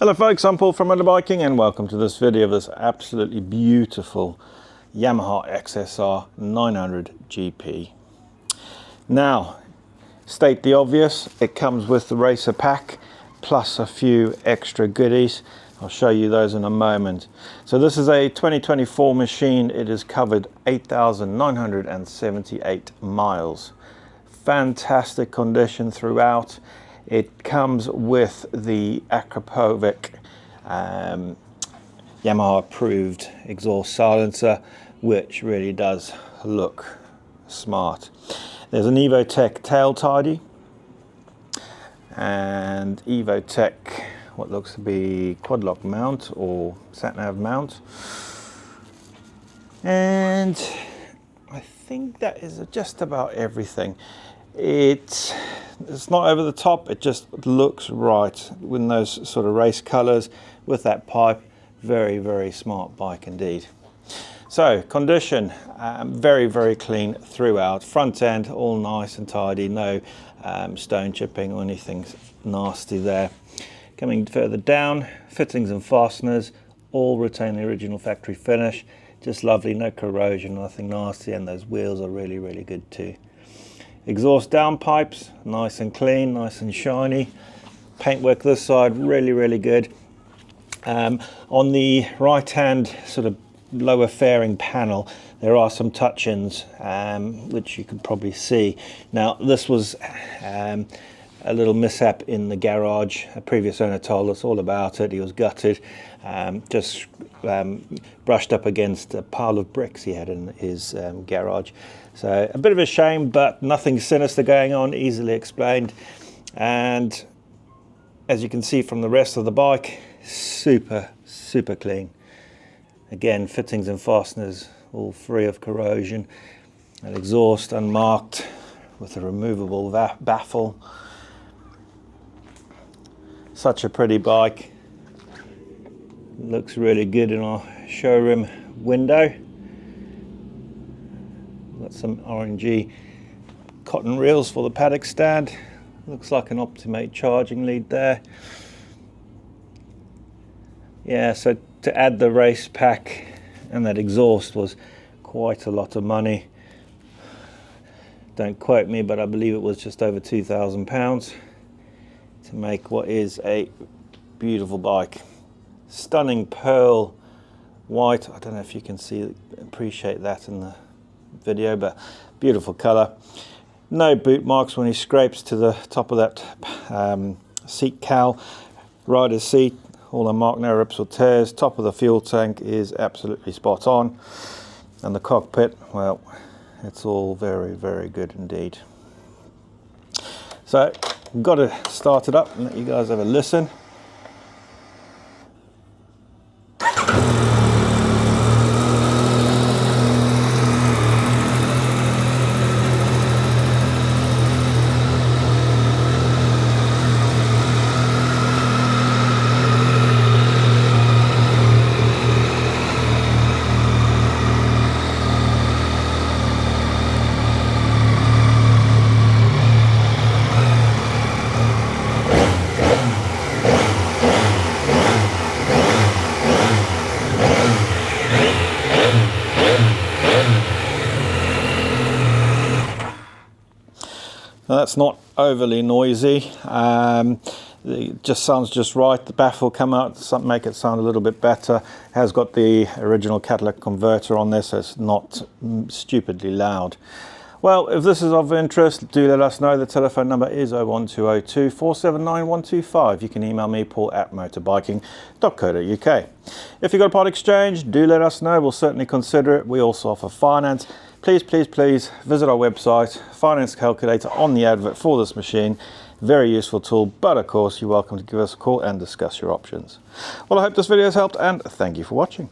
Hello folks, I'm Paul from Motorbiking and welcome to this video of this absolutely beautiful Yamaha XSR 900 GP. Now, state the obvious, it comes with the racer pack plus a few extra goodies. I'll show you those in a moment. So this is a 2024 machine. It has covered 8,978 miles. Fantastic condition throughout. It comes with the Akro Yamaha approved exhaust silencer, which really does look smart. There's an Evotech tail tidy and Evotech what looks to be quad lock mount or sat nav mount, and I think that is just about everything. It's not over the top, it just looks right with those sort of race colors with that pipe. Very smart bike indeed. So condition, very clean throughout. Front end all nice and tidy, no stone chipping or anything nasty there. Coming further down, fittings and fasteners all retain the original factory finish. Just lovely, no corrosion, nothing nasty, and those wheels are really good too. Exhaust downpipes, nice and clean, nice and shiny. Paintwork this side, really good. On the right hand sort of lower fairing panel, there are some touch-ins, which you can probably see. Now this was a little mishap in the garage. A previous owner told us all about it. He was gutted, just brushed up against a pile of bricks he had in his garage. So a bit of a shame, but nothing sinister going on, easily explained. And as you can see from the rest of the bike, super clean. Again, fittings and fasteners all free of corrosion. An exhaust unmarked with a removable baffle. Such a pretty bike. Looks really good in our showroom window. Got some orangey cotton reels for the paddock stand. Looks like an Optimate charging lead there. Yeah, so to add the race pack and that exhaust was quite a lot of money. Don't quote me, but I believe it was just over £2,000 to make what is a beautiful bike. Stunning pearl white. I don't know if you can appreciate that in the video, but beautiful color. No boot marks when he scrapes to the top of that seat cowl. Rider's seat, all unmarked, no rips or tears. Top of the fuel tank is absolutely spot on, and the cockpit, well, it's all very good indeed. So I've got to start it up and let you guys have a listen. Now that's not overly noisy. It just sounds just right. The baffle come out, make it sound a little bit better. It has got the original catalytic converter on this, so it's not stupidly loud. Well, if this is of interest, do let us know. The telephone number is 01202 479 125. You can email me, paul@motorbiking.co.uk. If you've got a part exchange, do let us know. We'll certainly consider it. We also offer finance. Please visit our website, finance calculator on the advert for this machine. Very useful tool, but of course you're welcome to give us a call and discuss your options. Well, I hope this video has helped, and thank you for watching.